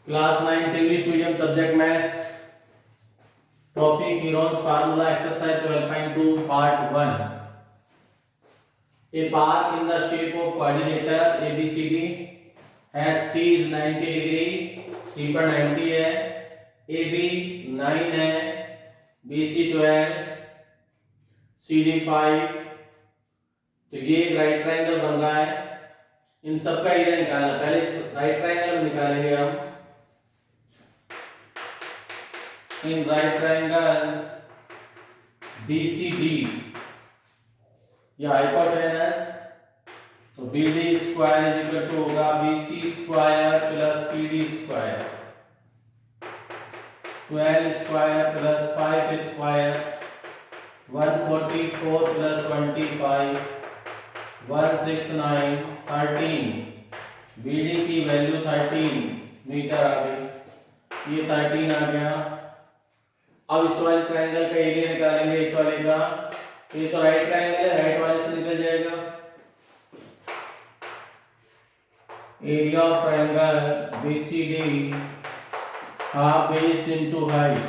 Class 9 English medium subject maths topic neurons formula exercise 12.2 part 1 A park in the shape of quadrilateral ABCD has C is 90 degree, C पर 90 है, AB 9 है, BC 12, CD 5। तो ये एक right triangle बन रहा है। इन सब का एरिया निकालना, पहले इस राइट ट्रायंगल निकालेंगे हम। इन राइट ट्रायंगल BCD या हाइपोटेनस, तो BD square is equal to होगा BC square plus CD square, 12 square plus 5 square, 144 plus 25, 169, 13। BD की वैल्यू 13 मीटर आ गई, ये 13 आ गया। अब इस वाले ट्रायंगल का एरिया निकालेंगे, इस वाले का। ये तो राइट ट्रायंगल है, राइट वाले से निकल जाएगा। Area of triangle BCD half base into height.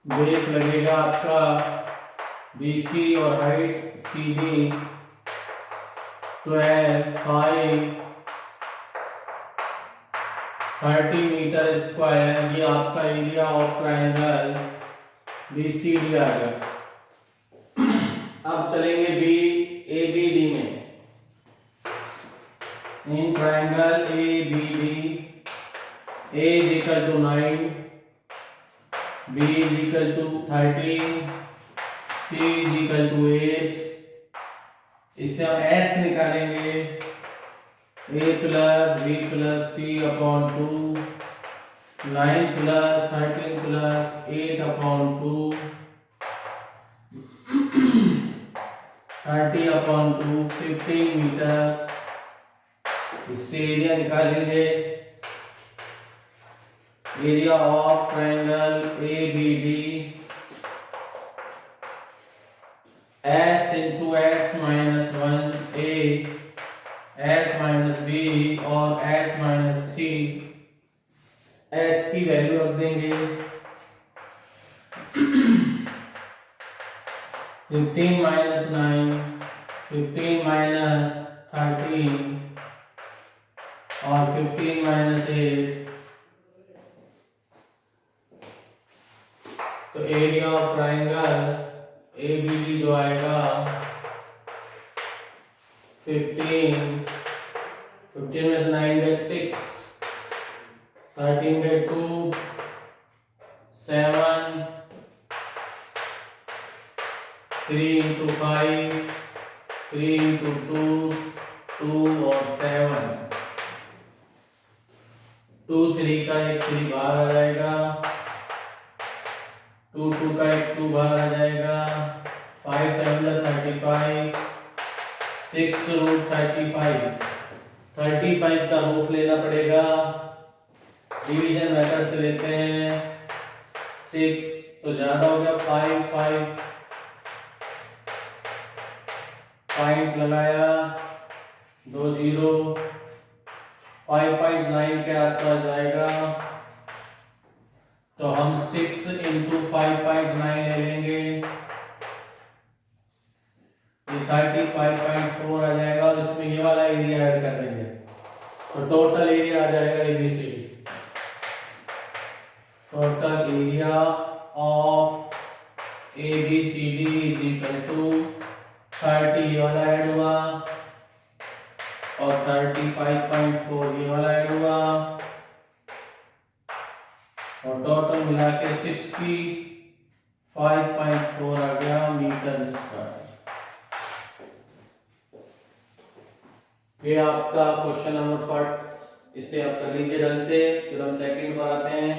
Base लगेगा आपका BC और हाइट CD 12, 5, 30 मीटर स्क्वायर। ये आपका एरिया ऑफ ट्रायंगल BCD आ गया। अब चलेंगे ABD में। In triangle ABD A is equal to 9, B is equal to 13, C is equal to 8। इससे हम S निकालेंगे, A plus B plus C upon 2, 9 plus 13 plus 8 upon 2, 30 upon 2, 15 metre. इससे area निकालेंगे, area of triangle ABD S into S minus 1 A, S minus B और S minus C। S की value रख देंगे 15 minus 9, 15 minus 13 और 15 minus 8। तो area of triangle ABD जो आएगा 15 में से 9 गए 6, 13 गए 2, 7, 3 into 5, 3 into 2, 2 और 7, 2 3 का एक 3 बाहर आ जाएगा, 2 2 का एक 2 बाहर आ जाएगा, 5 7 35, 6 रूट 35, 35 का रूट लेना पड़ेगा। डिवीजन मेथड से लेते हैं, 6 तो ज्यादा हो गया, 5 5 पॉइंट लगाया, 2 0, 5.9 के आसपास जाएगा। तो हम 6 इंटू 5.9 ले लेंगे, ये 35.4 आ जाएगा और इसमें ये वाला एरिया ऐड कर देंगे, तो टोटल एरिया आ जाएगा ABCD। Total area of ABCD is equal to 30 ये वाला ऐड हुआ और 35.4 ये वाला ऐड हुआ और टोटल मिला के 65.4 आ गया मीटर स्क्वायर। ये आपका क्वेश्चन नंबर फर्स्ट, इसे आप कर लीजिए ढंग से, फिर हम सेकंड पर आते हैं।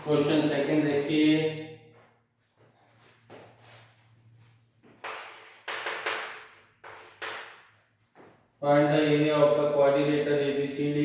क्वेश्चन सेकंड देखिए। Find the area of the quadrilateral ABCD।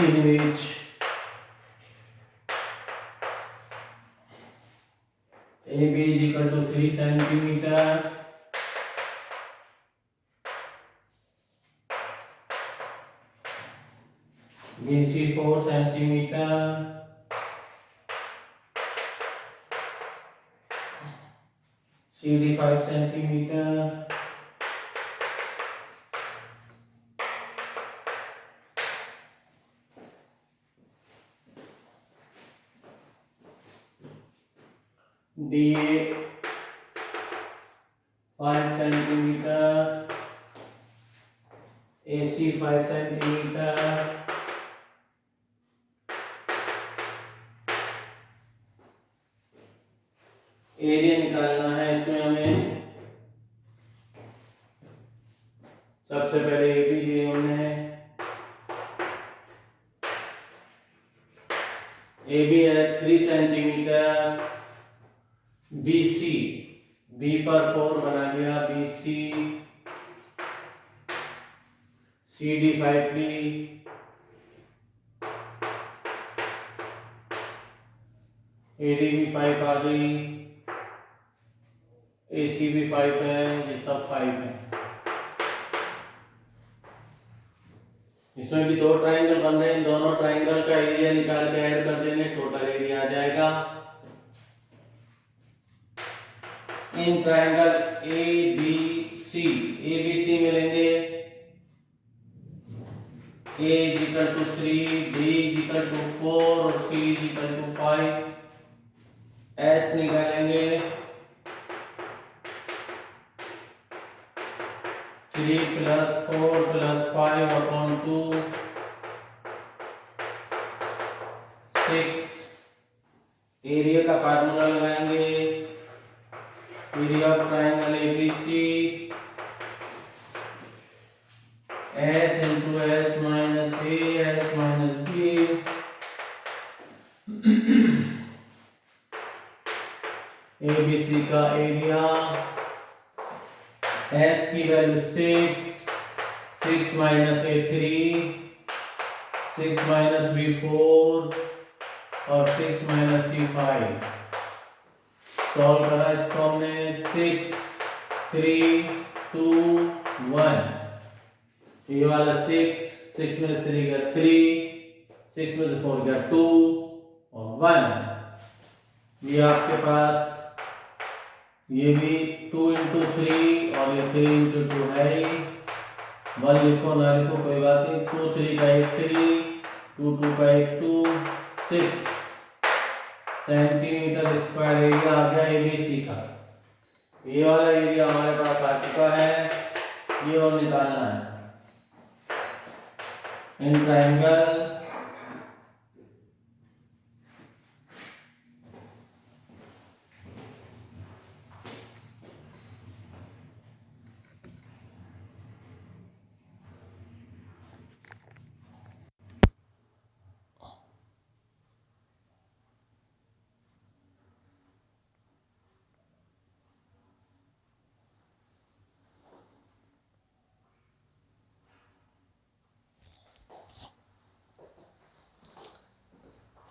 In which AB is equal to 3 centimeter, BC 4 centimeter, CD 5 centimeter, DA 5 centimeter, AC 5 centimeter, area निकालना है। इसमें हमें सबसे पहले AB लिए हमने, AB है 3 सेंटीमीटर, BC B पर 4 बना लिया, BC, CD 5D, AD भी 5 आ गई, AC भी 5 है, ये सब 5 है। इसमें भी दो ट्राइंगल बन रहे हैं, दोनों ट्राइंगल का एरिया निकाल के ऐड कर देंगे, टोटल एरिया आ जाएगा। इन ट्राइंगल ABC मिलेंगे, A is equal to 3, B is equal to 4 और C is equal to 5। S निकालेंगे, 3 plus 4 plus 5 upon 2, 6। एरिया का फार्मूला लगाएंगे, area of triangle ABC S into S minus A S minus B, ABC का area, S की value 6 minus A 3, 6 minus B 4 और 6 minus C 5। Solve करा इसको हमने, 6 3 2 1। ये वाला 6 में से 3 गया 3, 6 में से 4 गया 2 और 1। ये आपके पास ये भी 2 into 3 और ये 3 into 2 है ही। 1 लिखो ना लिखो कोई बात नहीं, 2 3 का एक 3, 2 2 का एक 2, 6 सेंटीमीटर स्क्वायर एरिया आ गया ABC का। ये वाला एरिया हमारे पास आ चुका है, ये और निकालना है। In triangle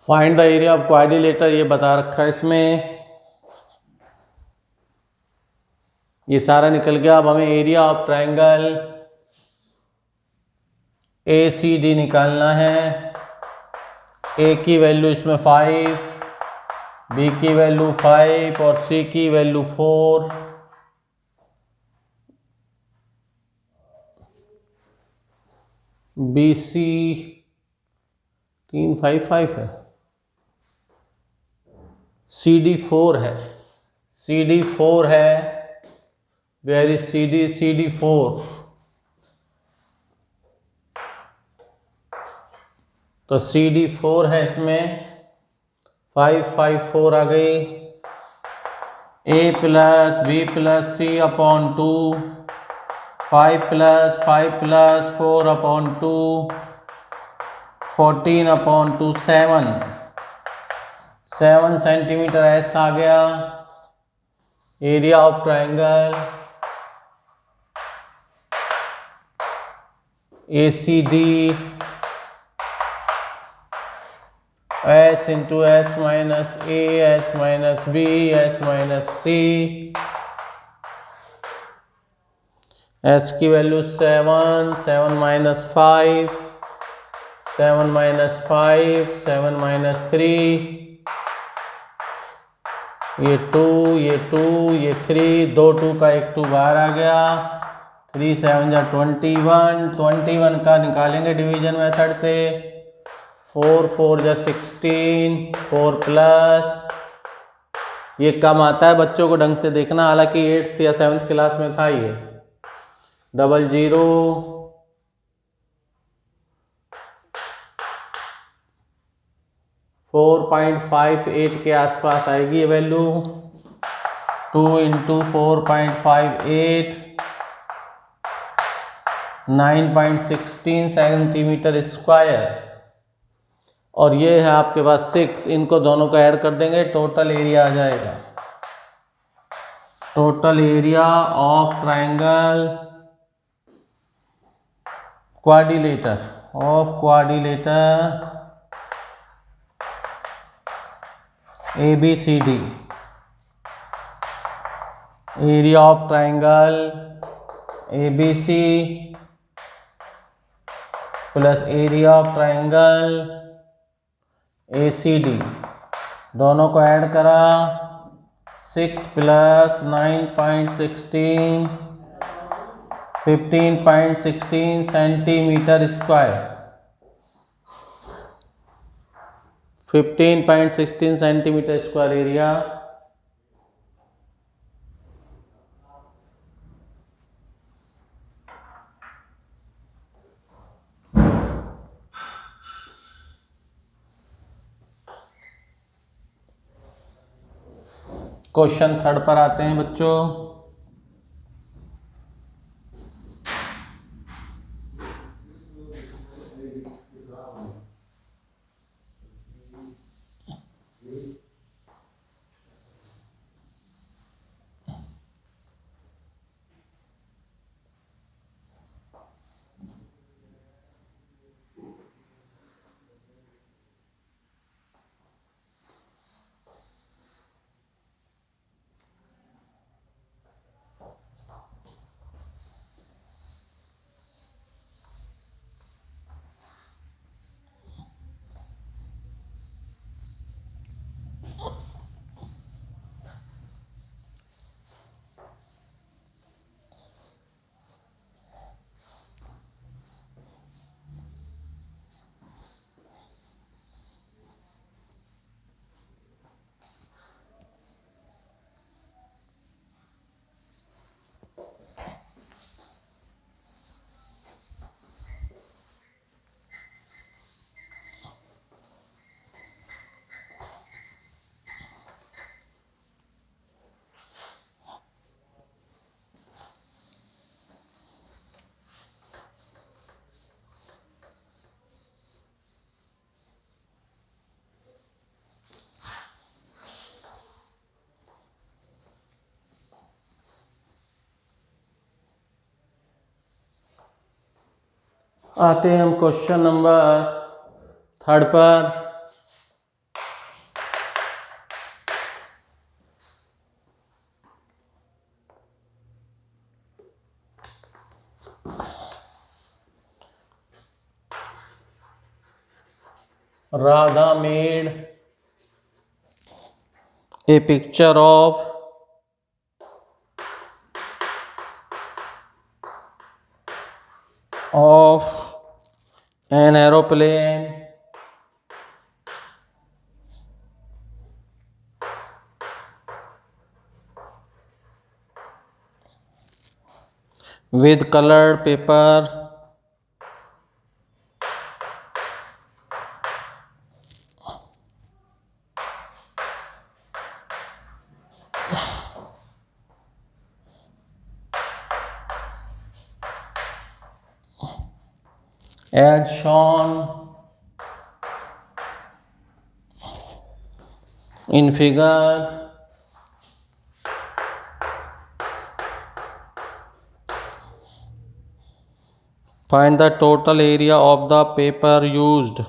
find the area of quadrilateral, ये बता रखा है इसमें, ये सारा निकल गया। अब हमें एरिया ऑफ ट्राइंगल ACD निकालना है। A की वैल्यू इसमें 5, B की वैल्यू 5 और C की वैल्यू 4। BC 3 5 5 है, CD 4 है, CD 4 है where is C D? C D 4, तो सी डी 4 है इसमें, 5 5 4 आ गई, A plus B plus C upon 2, 5 plus 4 upon 2, 14 upon 2, 7 centimetre S आ गया। Area of triangle A C D, S into S minus A, S minus B, S minus C, S की value 7, 7 minus 5, 7 minus 5, 7 minus 3, ये 2, ये 2, ये 3, 2 2 का एक 2 बाहर आ गया, 3 7 जा 21, 21 का निकालेंगे डिवीजन मेथड से, 4 4 जा 16, 4 प्लस, ये कम आता है, बच्चों को ढंग से देखना, हालांकि 8th या 7th क्लास में था ये, 00 4.58 के आसपास आएगी ये वैल्यू, 2 इंटू 4.58, 9.16 सेंटीमीटर स्क्वायर, और ये है आपके पास 6, इनको दोनों को ऐड कर देंगे, टोटल एरिया आ जाएगा, total area of triangle quadrilateral, ABCD, area of triangle ABC plus area of triangle ACD, दोनों को ऐड करा, 6 plus 9.16, 15.16 centimetre square, 15.16 centimetre square area. Question 3 पर आते हैं बच्चों। आते हैं हम क्वेश्चन नंबर 3 पर। Radha made a picture of an aeroplane with colored paper. As shown in figure. Find the total area of the paper used.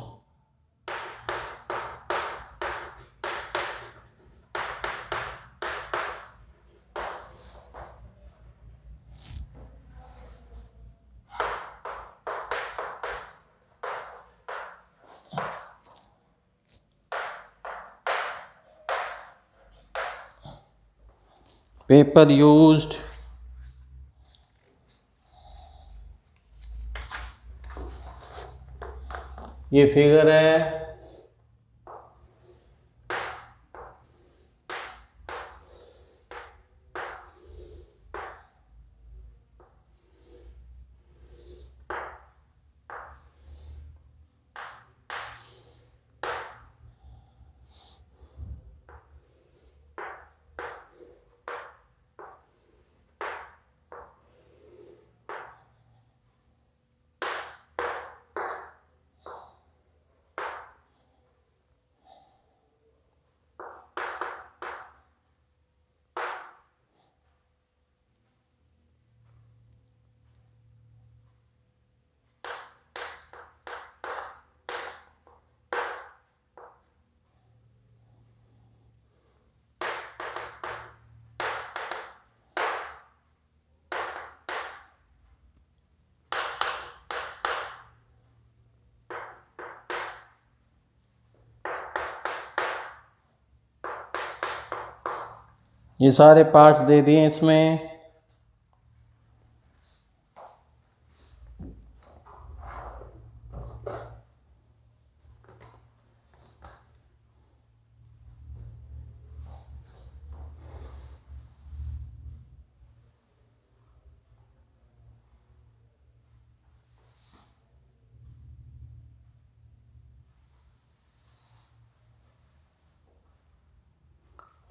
Paper used ये figure है। ये सारे पार्ट्स दे दिए इसमें।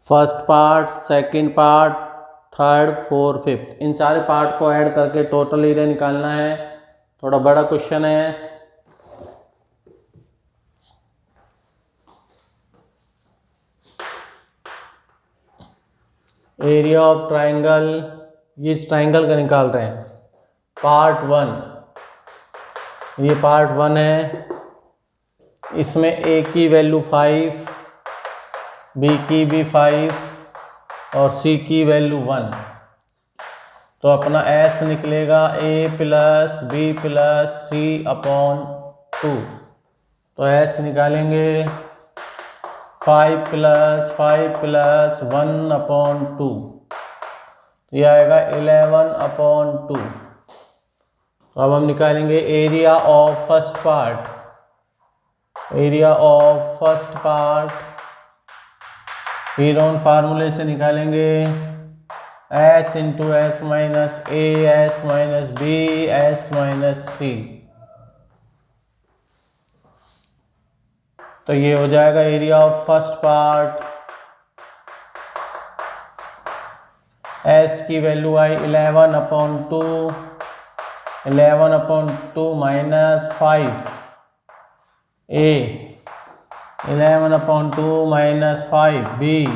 First part, second part, third, fourth, fifth, इन सारे part को ऐड करके टोटल एरिया निकालना है। थोड़ा बड़ा क्वेश्चन है। एरिया ऑफ ट्राइंगल, ये इस ट्राइंगल का निकाल रहे हैं। पार्ट 1, ये पार्ट 1 है। इसमें ए की वैल्यू 5, बी की भी 5 और सी की वैल्यू 1। तो अपना एस निकलेगा ए plus B plus C upon 2। तो एस निकालेंगे 5 प्लस 1 अपॉन 2, तो यह आएगा 11 अपॉन 2। तो अब हम निकालेंगे area of first part. Area of first part फिर ऑन फार्मूले से निकालेंगे S into S minus A, S minus B, S minus C. तो ये हो जाएगा area of first part. S की वैल्यू आई 11 upon 2, 11 upon 2 minus 5, A 11 upon 2 minus 5 B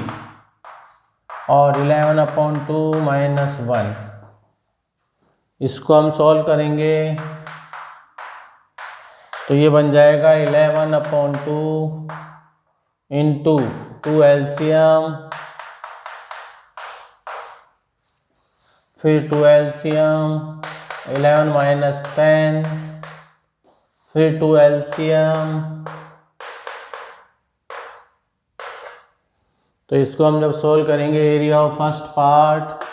और 11 अपॉन 2 माइनस 1। इसको हम सॉल्व करेंगे तो ये बन जाएगा 11 अपॉन 2 इंटू 2 एलसीएम, फिर 2 एलसीएम 11 माइनस 10, फिर 2 एलसीएम। तो इसको हम जब सोल्व करेंगे area of first part,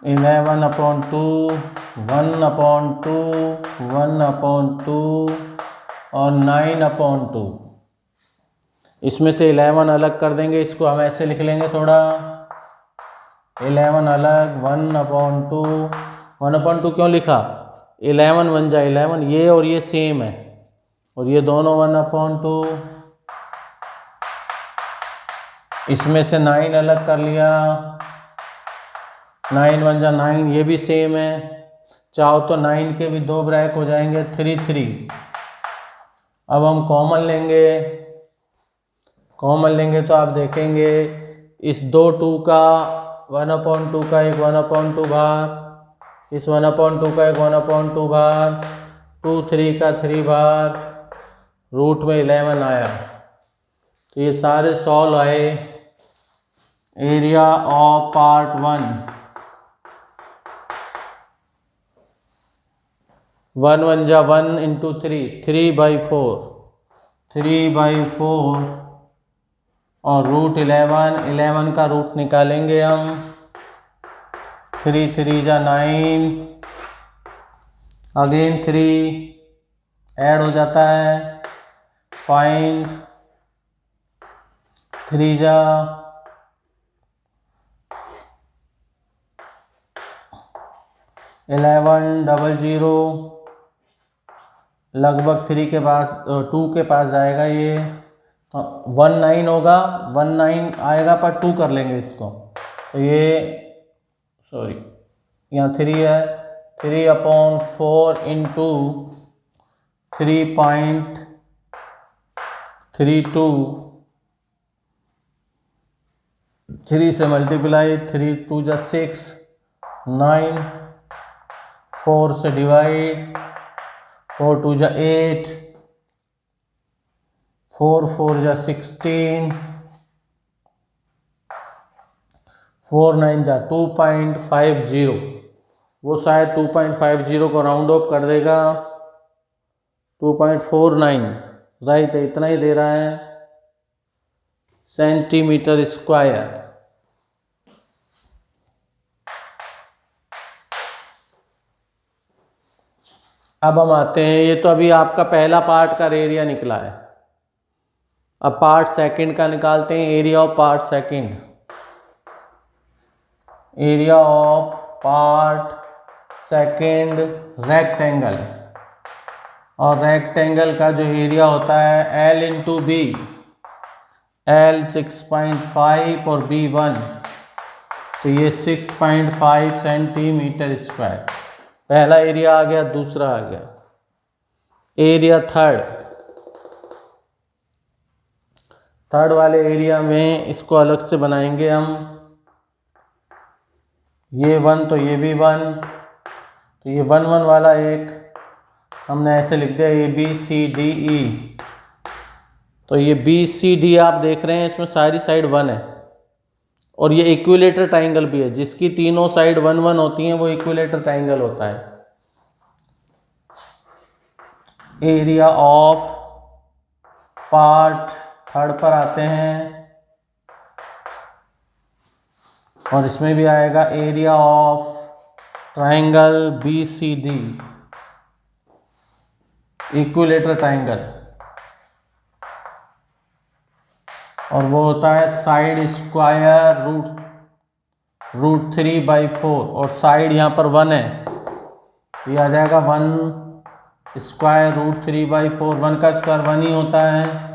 eleven upon 2, 1 upon 2, 1 upon 2 और 9 अपॉन 2। इसमें से 11 अलग कर देंगे, इसको हम ऐसे लिख लेंगे थोड़ा, 11 अलग, 1/2, 1/2 क्यों लिखा, 11 बन जाए 11, ये और ये सेम है, और ये दोनों 1/2, इसमें से 9 अलग कर लिया, 9 बन जा 9, ये भी सेम है, चाहो तो 9 के भी 2 ब्रेक हो जाएंगे, 3 3। अब हम कॉमन लेंगे तो आप देखेंगे इस 2 2 का 1/2 का एक 1/2 भाग, इस 1/2 का एक 1/2 भाग, 2 3 का 3 भाग, रूट में 11 आया। तो ये सारे सॉल्व आए। एरिया ऑफ पार्ट 1, 1 1 जा 1 इंटू 3, 3/4, 3/4, और रूट 11, 11 का रूट निकालेंगे हम, 3 3 जा 9, अगेन 3 ऐड हो जाता है, 3 जा 11 00, लगभग 3 के पास 2 के पास जाएगा ये, तो 19 होगा, 19 आएगा पर 2 कर लेंगे इसको, तो ये सॉरी यहाँ 3 है, 3/4 इंटू 3.32, 3 से मल्टीप्लाई, 3 2 जा 6, 9, 4 से डिवाइड, 4 2 जा 8, 4 4 जा 16, 4 9 जा 2.50, वो शायद 2.50 को राउंड ऑफ कर देगा, 2.49 राइट है, इतना ही दे रहा है सेंटीमीटर स्क्वायर। अब हम आते हैं, ये तो अभी आपका पहला पार्ट का एरिया निकला है, अब पार्ट सेकंड का निकालते हैं। Area of part second, area of part second rectangle, और रेक्टेंगल का जो एरिया होता है L इंटू बी, L 6.5 और B 1, तो ये 6.5 सेंटीमीटर स्क्वायर पहला एरिया आ गया। दूसरा आ गया एरिया थर्ड वाले एरिया में, इसको अलग से बनाएंगे हम, ये 1 तो ये भी 1, तो ये 1 1 वाला एक हमने ऐसे लिख दिया ABCDE, तो ये BCD आप देख रहे हैं इसमें सारी साइड 1 है, और ये इक्विलेटर ट्राइंगल भी है, जिसकी तीनों साइड 1 1 होती हैं वो इक्विलेटर ट्राइंगल होता है। एरिया ऑफ पार्ट थर्ड पर आते हैं, और इसमें भी आएगा area of triangle BCD, equilateral triangle, और वो होता है साइड स्क्वायर रूट 3/4, और साइड यहाँ पर 1 है, तो ये आ जाएगा 1 स्क्वायर रूट 3/4, 1 का स्क्वायर 1 ही होता है।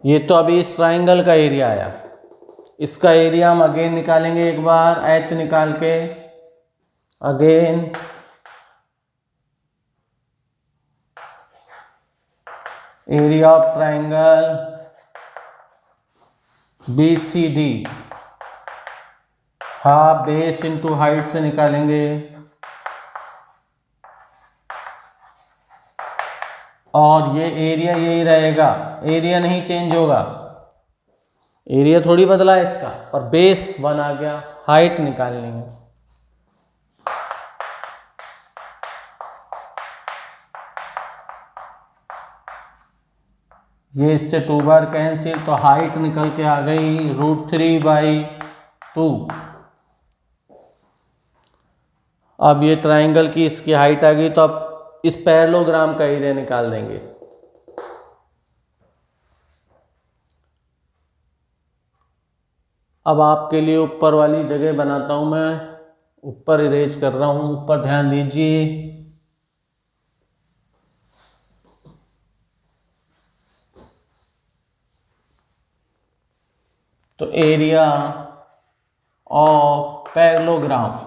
ये तो अभी इस ट्राइंगल का एरिया आया, इसका एरिया हम अगेन निकालेंगे एक बार, H निकाल के again, area of triangle BCD half base into height से निकालेंगे, और ये एरिया यही रहेगा, एरिया नहीं चेंज होगा, एरिया थोड़ी बदला है इसका, और बेस 1 आ गया। हाइट निकालनी है, ये इससे 2 बार कैंसिल, तो हाइट निकल के आ गई रूट 3/2। अब ये ट्राइंगल की इसकी हाइट आ गई, तो अब इस पैरेललोग्राम का एरिया निकाल देंगे। अब आपके लिए ऊपर वाली जगह बनाता हूँ मैं, ऊपर इरेज कर रहा हूँ, ऊपर ध्यान दीजिए। तो एरिया ऑफ पैरेललोग्राम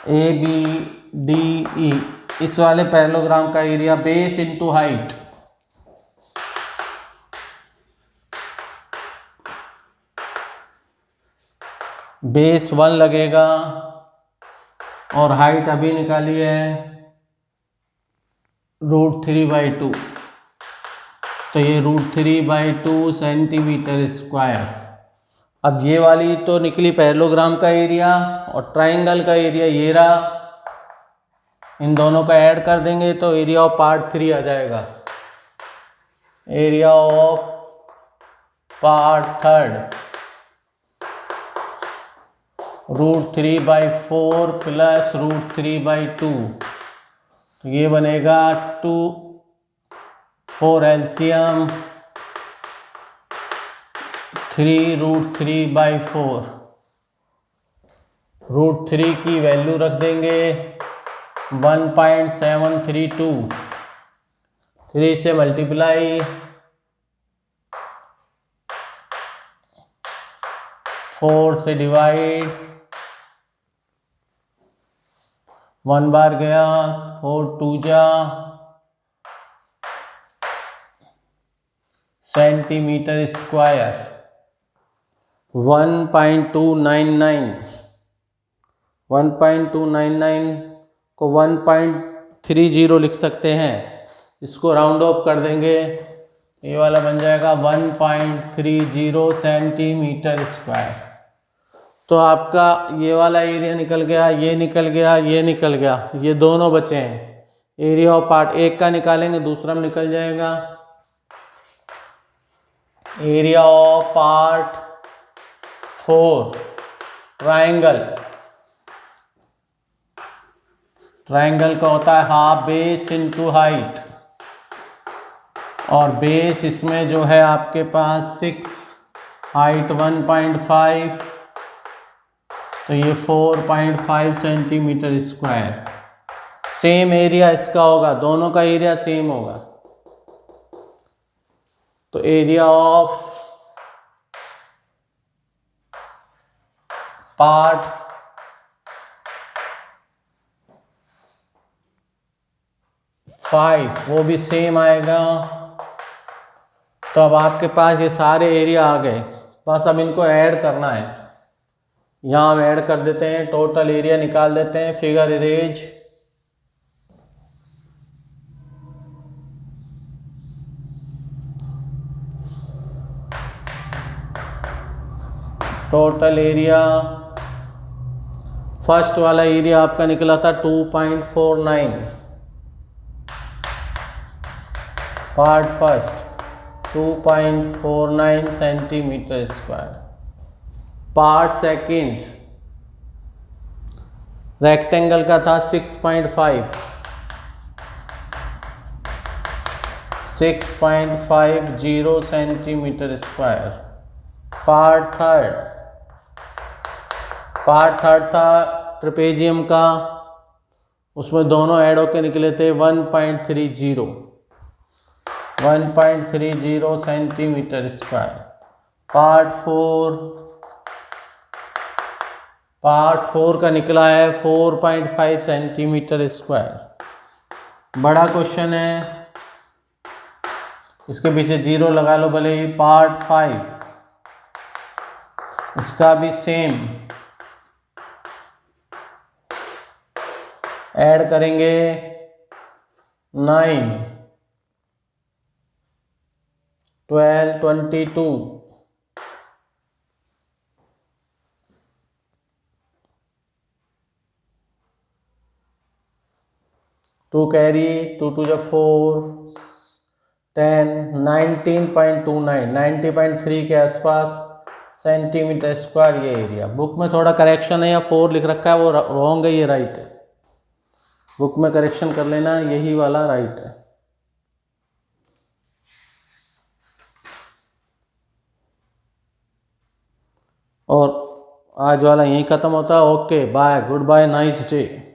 ABDE, इस वाले पैरेललोग्राम का area base into height, base 1 लगेगा और हाइट अभी निकाली है √3/2, तो ये √3/2 सेंटीमीटर स्क्वायर। अब ये वाली तो निकली पैरेललोग्राम का एरिया, और ट्राइंगल का एरिया ये रहा, इन दोनों का ऐड कर देंगे तो एरिया ऑफ पार्ट 3 आ जाएगा। एरिया ऑफ पार्ट 3 √3/4 प्लस √3/2, तो ये बनेगा 2 4 एलसीएम 3 √3/4। √3 की वैल्यू रख देंगे 1.732, 3 से मल्टीप्लाई, 4 से डिवाइड, 1 बार गया, 4 2 जा, सेंटीमीटर स्क्वायर 1.299, 1.299 को 1.30 लिख सकते हैं, इसको राउंड ऑफ कर देंगे, ये वाला बन जाएगा 1.30 सेंटीमीटर स्क्वायर। तो आपका ये वाला एरिया निकल गया, ये निकल गया, ये निकल गया, ये दोनों बचे हैं। एरिया ऑफ पार्ट 1 का निकालेंगे, दूसरा में निकल जाएगा। Area of part 4 triangle, triangle का होता है हाफ बेस इनटू हाइट, और बेस इसमें जो है आपके पास 6, हाइट 1.5, तो ये 4.5 सेंटीमीटर स्क्वायर। सेम एरिया इसका होगा, दोनों का एरिया सेम होगा। तो एरिया ऑफ पार्ट 5 वो भी सेम आएगा। तो अब आपके पास ये सारे एरिया आ गए, बस अब इनको ऐड करना है। यहाँ हम ऐड कर देते हैं, टोटल एरिया निकाल देते हैं, figure erase. Total area, first वाला एरिया आपका निकला था 2.49, part first 2.49 centimetre square. Part second rectangle का था 6.50 सेंटीमीटर स्क्वायर। पार्ट थर्ड था ट्रेपेजियम का, उसमें दोनों ऐड होकर निकले थे 1.30 सेंटीमीटर स्क्वायर। पार्ट 4 का निकला है 4.5 सेंटीमीटर स्क्वायर। बड़ा क्वेश्चन है, इसके पीछे 0 लगा लो भले ही। पार्ट 5 इसका भी सेम, ऐड करेंगे 9, 12, 22, 2 कैरी, 2 2 जा 4, 10, 19.29, 90.3 के आसपास सेंटीमीटर स्क्वायर ये एरिया। बुक में थोड़ा करेक्शन है, या 4 लिख रखा है वो रॉन्ग है, ये राइट है। बुक में करेक्शन कर लेना, यही वाला राइट है। और आज वाला यहीं ख़त्म होता है। Okay bye, good bye, nice day.